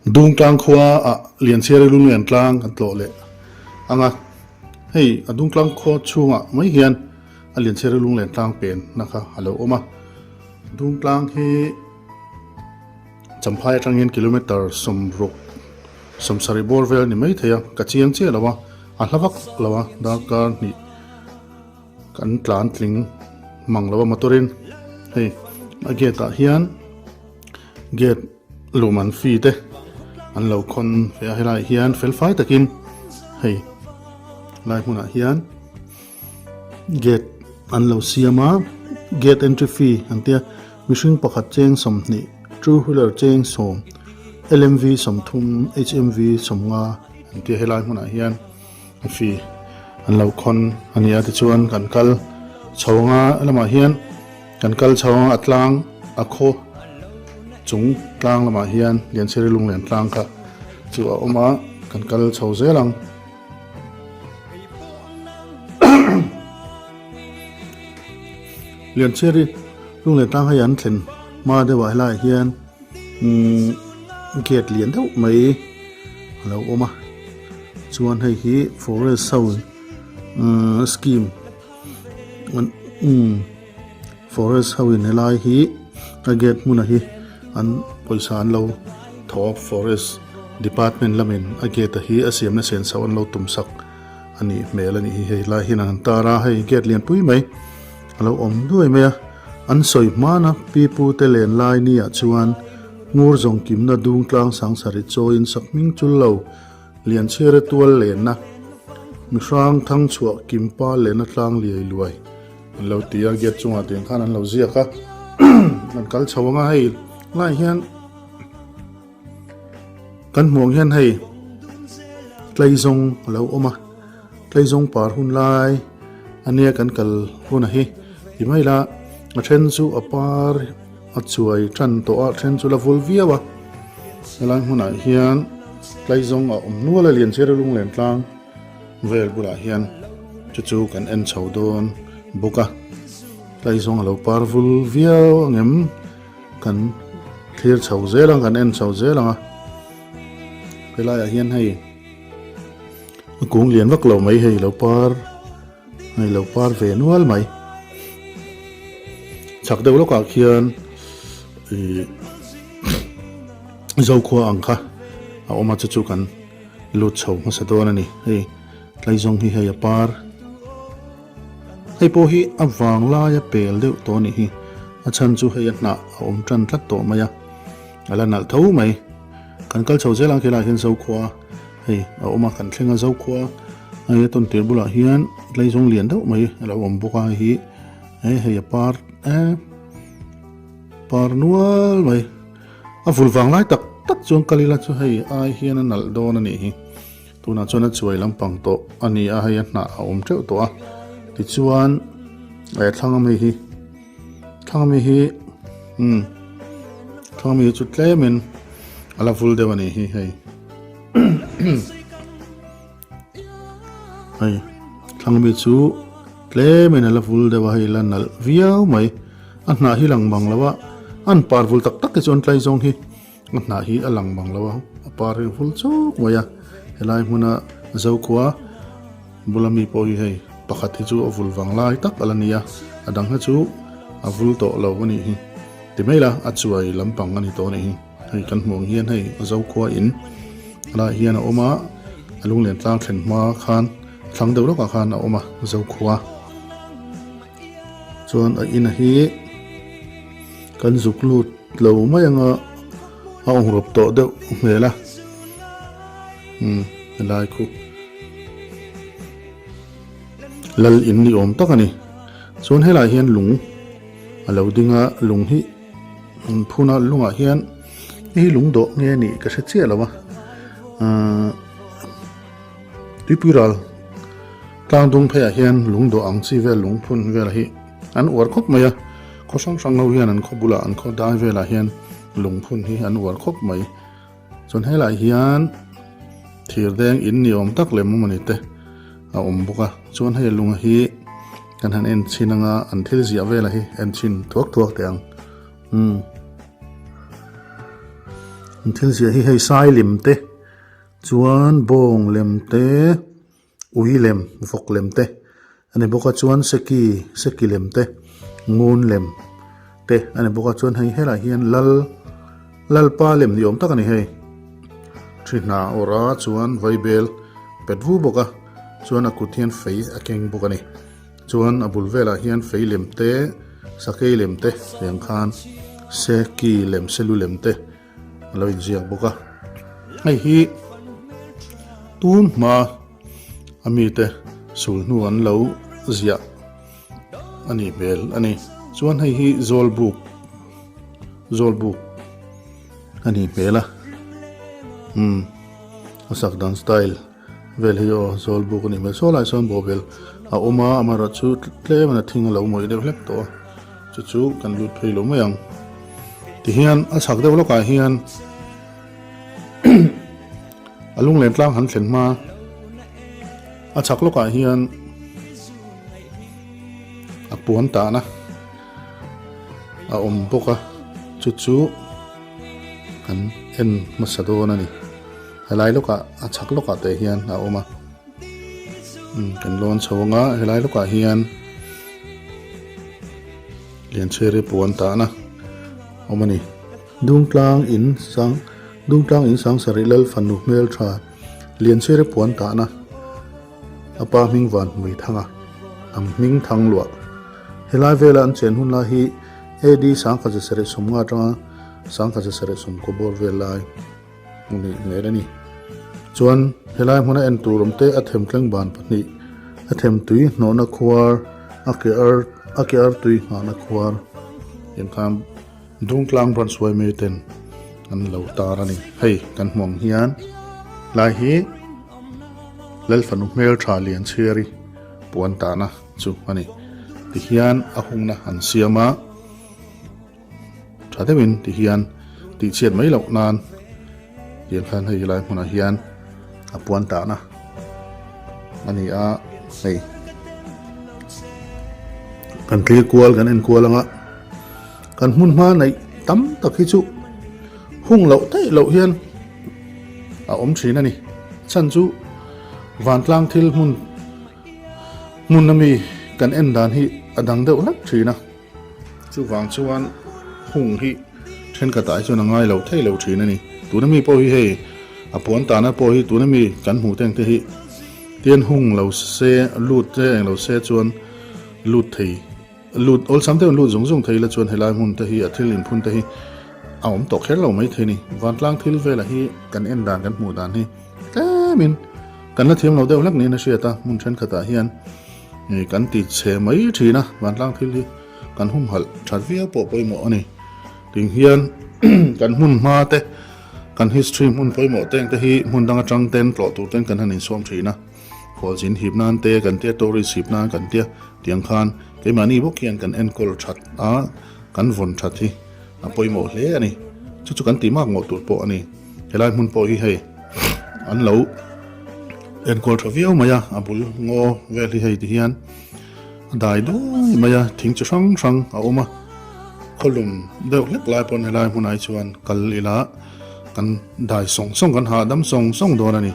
dung tlang khua a lian chere lung lian tlang kan tlo le anga hei a dung tlang kho chunga mai hian a lian chere lung lian tlang pen naka halo oma dung tlang hi champhai tangin kilometer somruk somsari borvel ni mai theya ka chiang che lawa a hlavak lawa dakar ni kan tlan tling mang lawa motorin hei a geta hian get luman fi te an lo khon fe helai hian fel fai takin hei lai huna hian gate an lo siama gate entry fee antia mishing pakhat cheng somni two wheeler cheng som LMV somthum HMV somnga antia helai huna hian fee an lo khon ania ti chuan kan kal chhawanga lama hian kan kal chhawanga atlang akho chung tlang lama hian lian seri lung lian tlang ka chu a oma kan kal chho zelang lian seri lung lian tlang hayan thlen ma de wa lai hian gate lian deuh mai alo oma chuan hei hi forest zone scheme forest zone helai hi a gate muna hi an poisa an lo thawp forest department lamin a gate hi asiam na sen saw an lo tumsak ani mel ani hi hei lai hin an tara hei gate lian pui mai alo om duai me an soi mana pipu te len lai ni a chuan ngur zong kim na dung tlang sang sari choin sakming chul lo lian chere tual len na misrang thang chua kimpa len na tlang liai luai an lo tia gate chunga teng khan an lo zia ka an kal chawanga hei lai hian kan muang hian hei tleizong lo oma tleizong par hun lai ania kan kal huna hi hi mai la a then chu a par a chuai than to a then chu la volvia wa lai huna hian tleizong a nuala lian chere lung len tlang vel bula hian chu kan en chho don buka tleizong a lo par volvia ngem kan clear chho zelang kan en chho zelang a pelai a hian hei kung lian vak lo mai hei lo par ve nual mai chak deuh lo ka khian zo kho angkha a oma chu kan lut chho ma sa don ani hei tleizong hi hei a par hei po hi awang la ya pel deuh to ni hi a chan chu hei na om tran tlat to maya ala nal tho mai kan kal chho zelang khela hian zo khwa hei a oma kan thlenga zo khwa ai ton tir bula hian tleizong lian deuh mai ala om boka hi hei a par nual mai a vulwang lai tak tak chuan kalila chu hei ai hian a nal don ani hi tuna chuan a chuai lampang to ani a hei na a om treuh to a ti chuan thlangami hi thangami chu tlemin ala vul dewani hi hei hei thangami chu tlemin ala vul dewa hei lanal viau mai a hna hi lang bang lawa an par vul tak tak ke chon tleizong hi a hna hi a lang bang lawa a par hi vul chuk maya helai hmuna zo khwa bulami po hi hei pakhat hi chu a vul wang lai tak alania adang ha chu a vul to lo ani hi ti maila a chuai lampang ani to ni hi hei kan hmong hian hei a zo khwa in ala hian a oma alung len tlang thlen ma khan thlang deuh lo ka khan a oma zo khwa chuan a in hi kan zuk lut lo mai anga a ong rop to deuh hmela lai khu lal in ni om tak ani chuan helai hian lung alo dinga lung hi phuna lunga hian hi lung do nge ni ka se che lawa tipiral tlang dung phe hian lung do ang chi vel lung phun vel hi an war khop maya kho sang sang no hian an kho bula an kho dai vela hian lung phun hi an war khop mai chon helai hian thir deng in ni om tak lem mani te a om boka chuan hei lunga hi kan han en chinanga an thil zia vela hi en chin thuak thuak te ang thil zia hi hei sai lim te chuan bong lem te ui lem vok lem te ani boka chuan seki lem te ngun lem te ani boka chuan hei hela hian lal pa lem ni om tak ani hei thina ora chuan vaibel petvu boka chuan akut hian fei akeng boka ni chuan abul vela hian fei lem te sakei lem te leng khan seki lem selu lem te lo in ziak boka hei hi tun ma ami te sul nu an lo zia ani bel ani chuan hei hi zolbuk ani bela asak dan style vel hi o zolbuk ani mel so lai son bobel a oma amara chu tle mana thing lo moi de hlek to chu kan lut phei lo mayang ti hian a sak de lo ka hian alung len tlang han thlen ma a chak lo ka hian a puan ta na a om boka chu kan en masado na ni helai lo ka a chak lo ka te hian a oma kan lon chawanga helai lo ka hian lian chere puan ta na omani dung tlang in sang sarilal fanu mel tha lian chere puan ta na apa ming van mui thanga am ming thang lo helai vela an chen hun la hi edi sang kha sare somnga tanga sang kha sare som ko bor velai muni nerani chuan helai hmuna en turum te athem tleng ban pani athem tui no na khuar aker tui na khuar in kam dung tlang bran suai me ten an lo tarani hei kan hmong hian lai hi lal fanu mel tha lian cheri puan ta na chu ani ti hian a hungna han siama thadewin ti hian ti chiat mai lo nan tian khan hei lai hmuna hian a puan ta na ani a hei kan clear kual kan en kual anga kan mun ma nei tam takhi chu hung lo tai lo hian a om thina ni chan chu van tlang thil mun nami kan en dan hi adang deuh lak thina chu wang chuan hung hi then ka tai chu na ngai lo thei lo thina ni tunami po hi hei a puan ta na po hi tunami kan hu teng te hi tian hung lo se lut te eng lo se chuan lut thei lut ol samte lut zung thei la chuan helai mun te hi a thil in phun te hi a om to kher lo mai the ni van tlang thil vela hi kan en dan kan mu dan hi min kan la thiam lo deuh lak ni na sia ta mun then khata hian ni kan ti che mai thina van tlang thil hi kan hum hal that via po poi mo ani ting hian kan mun ma te kan history mun poi mo teng te hi mun dang atang ten tlo tu ten kan hanin som thina khol jin hip nan te kan te story sip nan kan te tiang khan ke mani bo kian kan en kol that a kan von that hi a poi mo hle ani chu kan ti mak ngo tur po ani helai mun po hi hei an lo en kol thavio maya abul ngo veli hei ti hian dai do maya thing chu sang a oma kholum deuh lek lai pon helai mun ai chuan kal ila kan dai song kan ha dam song don ani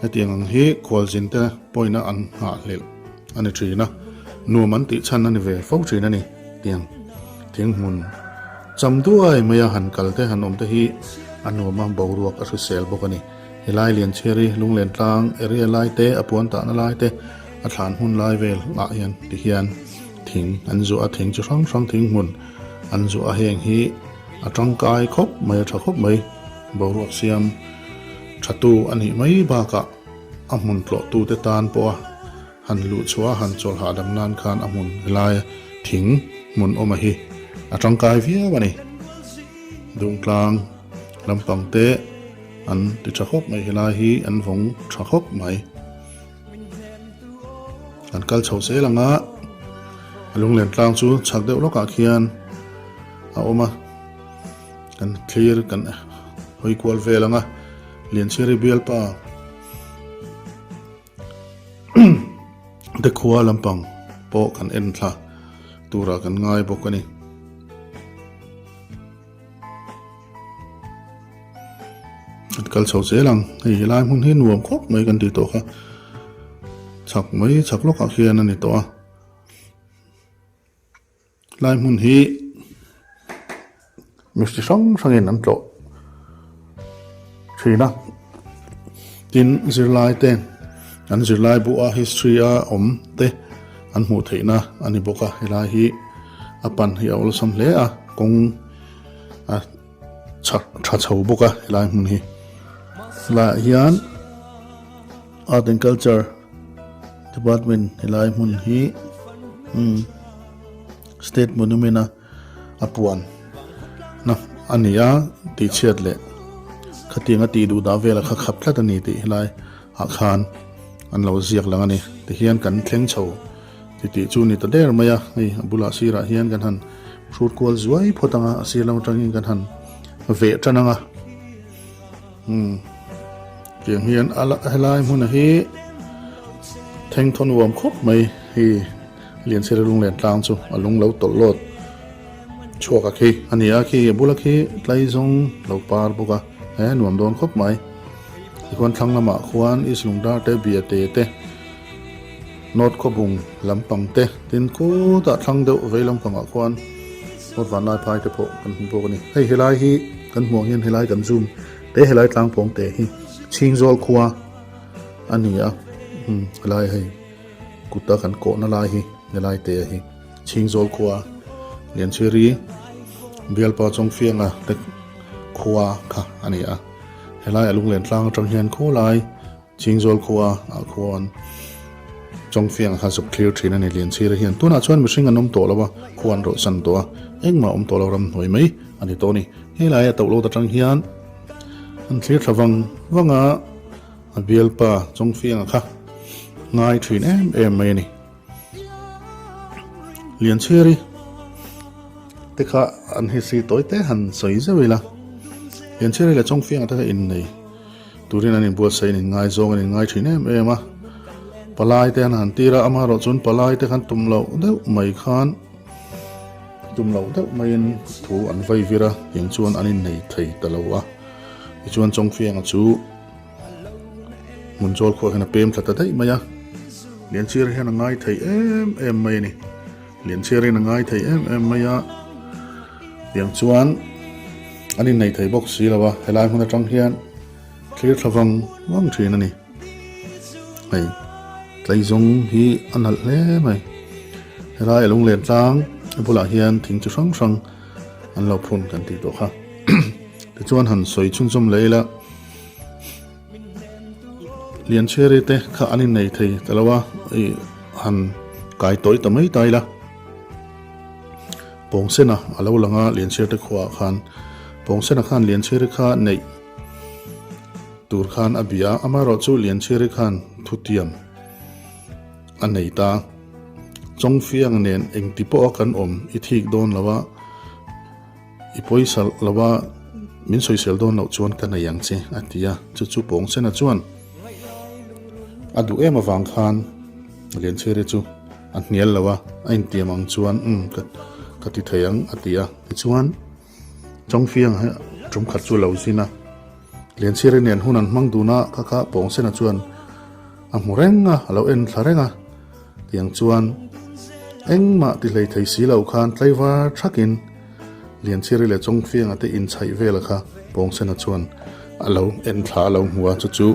atiang hi khol jin te poina an ha hlel ani thina nu man ti chan ani ve fo thina ni tiang thing mun cham duai maya han kal te han om te hi anu ma boruak a sel bokani helai lian cheri lunglen tlang area lai te apuan ta na lai te a thlan hun lai vel la hian ti hian thing an zu a thing chu sang thing mun an zu a heng hi a tangkai khop mai tha khop mai boruak siam thatu ani mai ba ka a mun tlo tu te tan po han lu chua han chol ha dam nan khan a mun lai thing mun oma hi a tangkai via bani dung tlang lampang te an ti tha khop mai helai hi an vong tha khop mai an kal chho se langa alung len tlang chu chak deuh loka khian a oma kan clear kan hoi kwal velanga lian cheri bial pa de khuwa lampang po kan en thla tura kan ngai bokani kal chau che lang hei lai mun hi nuam khop mai kan ti to kha chak mai chak lok a khian ani to a lai mun hi misti sang sangin an tlo thina tin zirlai ten an zirlai bu a history a om te an hmu theina ani boka helai hi apan hi awl sam hle a kong a tha chho boka helai mun hi la hian art and culture department helai mun hi state monument a apuan na ania ti chiat le khatinga ti du da vela kha khap thlat ani ti helai a khan an lo ziak lang ani ti hian kan thleng chho ti chu ni ta der maya ei bula sira hian kan han fruit kol zuai photanga asilam tangin kan han ve tananga tiang hian ala helai mun hi theng thon wam khop mai hi lian se lung len tlang chu alung lo tol lot choka khi ania khi bula khi tlai zong lo par buka nuam don khop mai ikon thlang lama khwan islung dar te bia te not ko bung lampang te tin ko ta thlang deuh ve lampang a khwan not van lai phai te pho kan hu ni hei helai hi kan hmuang hian helai kan zoom te helai tlang pong te hi chingzol khuwa ania helai hei kuta kan ko na lai hi helai te hi chingzol khuwa lian chiri bialpa chong fianga te khuwa kha ania helai alung len tlang tang hian kho lai chingzol khuwa a khon chong fiang ha sub clear thin ani lian chiri hian tuna chuan mihring anom to lawa khuan ro san to engma om to ram hoi mai ani to ni helai a to lo ta tang hian an clear thawang wanga a bialpa chong fiang kha ngai thin em mai ni lian chiri te kha an hi si toy te han soi zawila lian chiri la chong fiang ta in nei turin an in buat sai ni ngai zong ani ngai thin em a palai te han tira ama ro chun palai te khan tumlo deuh mai khan tumlo deuh mai in thu an vai vira eng chuan anin nei thei talowa chuan chong fiang a chu mun jol kho hena pem thata dai maya lian chiri hena ngai thei em mai ni lian chiri na ngai thei em maya yang chuan anin nei thei box si lawa helai huna tang hian clear thawang wang thin ani hei tlai zong hi anal hle mai helai lung len tlang bula hian thing chu sang sang an lo phun kan ti to kha te chuan han soi chung chum leila lian cheri te kha anin nei thei talawa ei han kai toy tamai taila pongsena alo langa lian cher te khwa khan pongsena khan lian cheri kha nei tur khan abia amaro chu lian cheri khan thutiam anei ta chong fiang nen eng tipo kan om i thik don lawa i poisal lawa min soisel don no chuan kan ayang che atia chu pongsena chuan adu ema wang khan lian cheri chu an hnial lawa ain tiamang chuan kati thayang atia chuan chong fiang ha trum khat chu lo sina lian cheri nen hunan mangduna kha pongsena chuan a murenga alo en thlarenga tiang chuan engma ti hlei thei si lo khan tlaiwa thakin lian cheri le chong fiang ate in chai vel kha pongsena chuan alo en thla lo huwa chu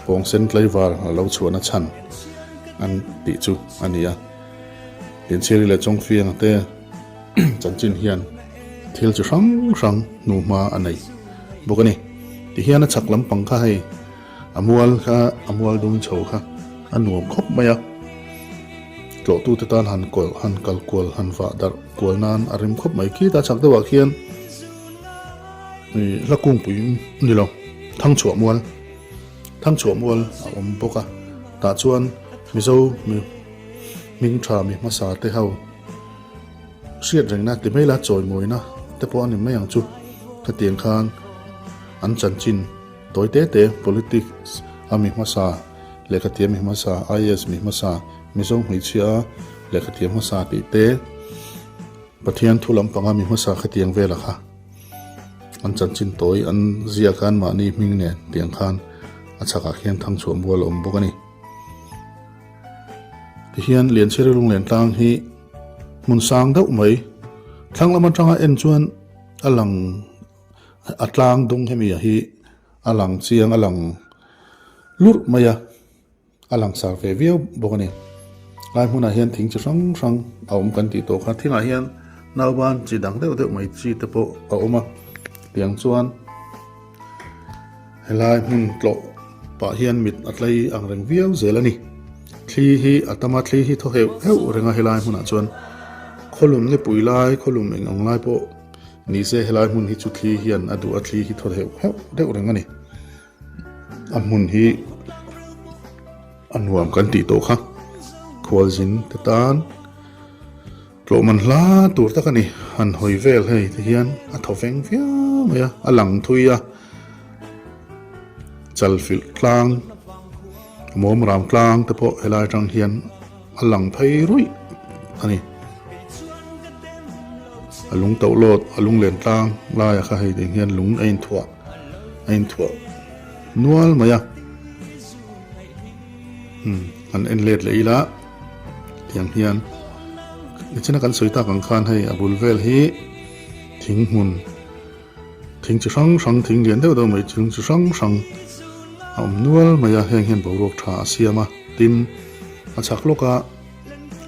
pongsen tlaiwa alo chuana chan an ti chu ania lian cheri le chong fiang ate chanchin hian thil chu sang nu ma anei bokani ti hian a chak lampang kha hei amual dum chho kha anuam khop maya tlo tu te tan han kal kol han va dar kol nan arim khop mai ki ta chak dewa khian ni lakung pui ni lo thang chu mual a om boka ta chuan mizo mi ming tha mi masa te hau siat rengna ti mela choi moina te po ani mayang chu ka tiang khan an chanchin toy te politics ami masa le ka tiam mi masa is mi masa mizo hui chia le ka tiam masa ti te pathian thulam panga mi masa ka tiang vela kha an chan chin toy an zia khan ma ni ming ne tiang khan achaka khian thang chhuam bol om bokani ti hian lian cheri lung len tlang hi mun sang deuh mai thlang lama tanga en chuan alang atlang dung hemi hi alang chiang alang lur maya alang sar ve viau bokani lai huna hian thing chi sang sang a om kan ti to kha thinga hian nauban chi dang deuh deuh mai chi te po a oma tiang chuan helai mun tlo pa hian mit atlai ang reng viau zelani thli hi atama thli hi tho heu renga helai huna chuan kholum le puilai kholum eng ong lai po ni se helai mun hi chu thli hian adu a thli hi tho heu deuh renga ni a mun hi anuam kan ti to kha khwal zin te tan tlo man hla tur takani han hoi vel hei te hian a thoveng via maya a lang thuia chal fil tlang mom ram tlang te po helai tang hian a lang phei rui ani alung to lot alung len tlang lai kha hei te hian lung ein thua nual maya an en let leila tiang hian nichina kan soita kang khan hei abul vel hi thing mun thing chi sang thing lian deuh deuh mai thing chi sang am nual maya heng hen borok tha siama tin achak loka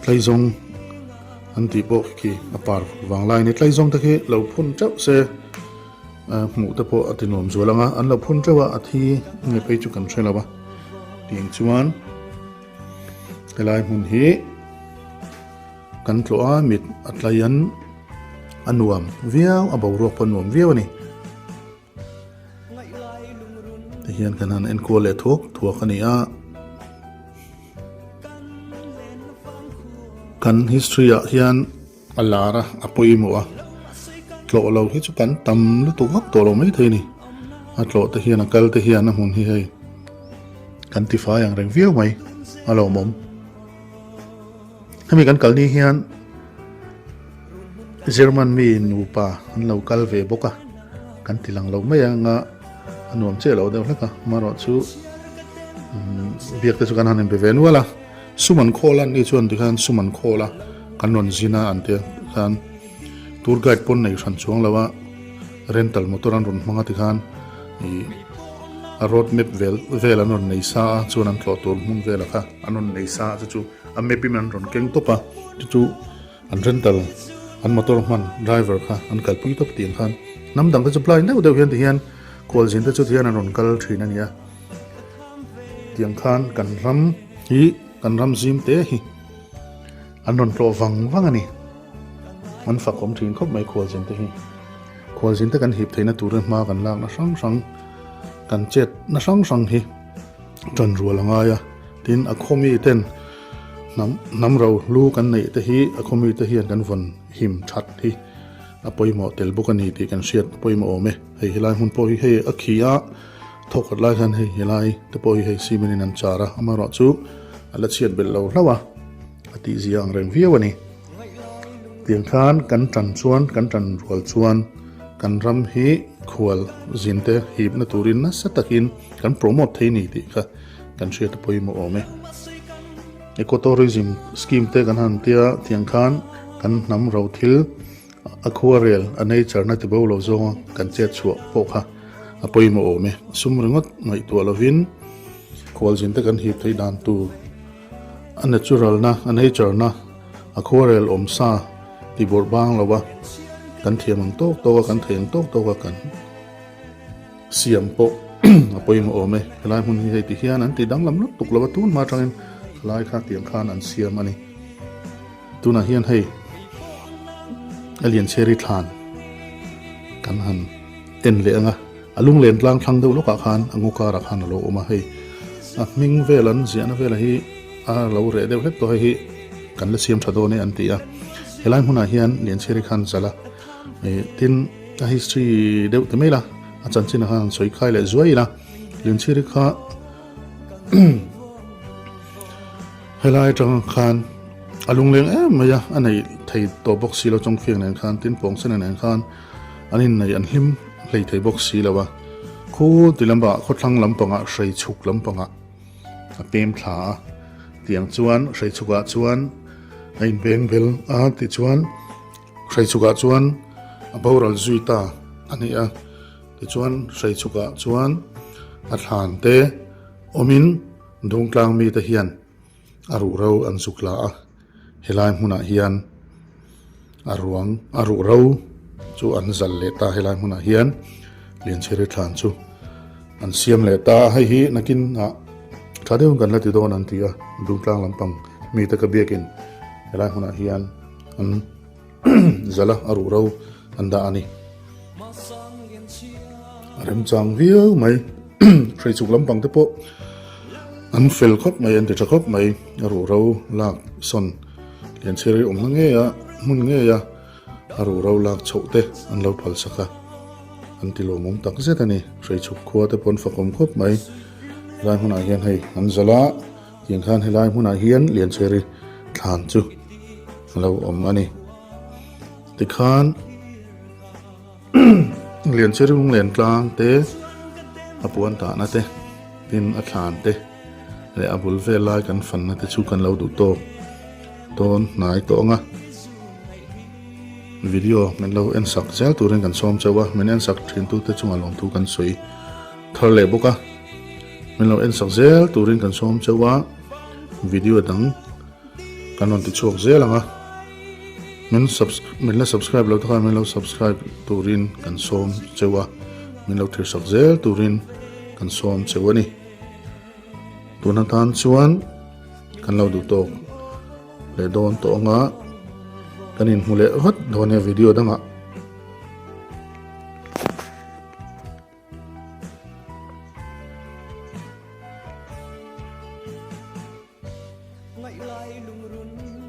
tlaizong an ti po ki apar wang lai ni tlaizong ta ki lo phun chau se mu ta po atinom zulanga an lo phun chawa athi nge pe chu kan threla ba tiang chuan helai mun hi kan tloa mit atlayan anuam viau aborok panuam viau ni te hian kan han en ko le thok thuak ani a kan history a hian alara apoi mo a tlo lo hi chu kan tam lu tu hak to lo mai thei ni a tlo te hian akal te hian a hun hi hei kan ti fa yang reng viau mai alo mom hemi kan kalni hian German mi nupa an local ve boka kan tilang lo mai anga anuam che lo deuh hleka maro chu biak te chu kan hanin be ven wala suman kholan ni chuan ti khan suman khola kan non zina ante khan tour guide pon nei ran chuang lawa rental motor an ron manga ti khan i a road map vel anon nei sa chuan an tlo tur mun vela kha anon nei sa chu a map man ron keng topa chu an rental an motor man driver kha an kalpui top tiang khan nam dang te supply neu deuh hian ti hian call zin te chu hian an ron kal thin ania tiang khan kan ram zim te hi an ron tlo wang ani an fa kom thin khop mai call zin te hi call zin te kan hip theina tur ma kan lak na sang kan chet na sang hi tran rualanga ya tin a khomi ten nam ro lu kan nei te hi a khomi te hian kan von him that hi a poimo tel bukani ti kan siat poimo ome hei hilai hun poi hei a khia thokat lai khan hei hilai te poi hei simin an chara amaro chu ala chiat bel lo hlawa ati ziang reng viawani tiang khan kan tran chuan kan tran rual chuan kan ram hi khwal zinte hip na turin na satakin kan promote theini ti kha kan siat poimo ome ecotourism scheme te kan han tia tiang khan kan nam ro thil aquarial a nature na te bo lo zo kan che chu po kha apoi mo ome sum ringot mai to lovin khol jin te kan hip thei dan tu a natural na a nature na aquarial om sa ti bor bang lo ba kan thiamang to kan theng to kan siam po apoi mo ome lai mun hi ti hian an ti dang lam lut tuk lo tun ma tangin lai kha tiang khan an siam ani tuna hian hei alien cherry than kan han en le anga alung len tlang thlang deuh loka khan anguka ra khan lo oma hei a ming velan ziana vela hi a lo re deuh hlek to hi kan la siam thado ne an ti a helai huna hian lian cherry khan chala tin a history deuh te mela a chan china khan soi khai le zuai la lian cherry kha helai tang khan alung leng maya anei thei to box silo chong fiang nen khan tin pong sen nen khan anin nei an lei thei bok si lawa khu tilamba kho thlang lampanga sei chuk lampanga a pem thla tiang chuan sei chuka chuan a in beng bel a ti chuan sei chuka chuan a boral zui ta ani a ti chuan sei chuka chuan a thlan te omin dung tlang mi te hian aru ro an sukla a helai hmuna hian aru ro chu an zal le ta helai hmuna hian lian chere thlan chu an siam le ta hei hi nakin a thadeu kan la ti don an tia dung tlang lampang mi te ka biakin helai hmuna hian an zala aru ro an da ani rem chang viau mai sei chuk lampang te po an fel khop mai an te khop mai aru ro lak son lian chere om nge ya mun nge ya aru ro lak chote an lo phal saka an ti lo mom tak zet ani sei chuk khua te pon fakom khop mai lai huna hian hei an zala tiang khan helai huna hian lian chere thlan chu lo om ani ti khan lian chere ung len tlang te apuan ta na te tin a thlan te le abul ve lai kan fan na te chu kan lo du to ton nai to nga video men lo en sak zel turin kan som chawa men en sak thin tu te chunga long tu kan soi thar le boka men lo en sak zel turin kan som chawa video dang kan on ti chok zel anga men la subscribe lo ta men lo subscribe turin kan som chawa men lo thir sak zel turin kan som chawa ni tuna tan chuan kan lo du to le don to nga kanin hule hot done video danga ngày lai lùng run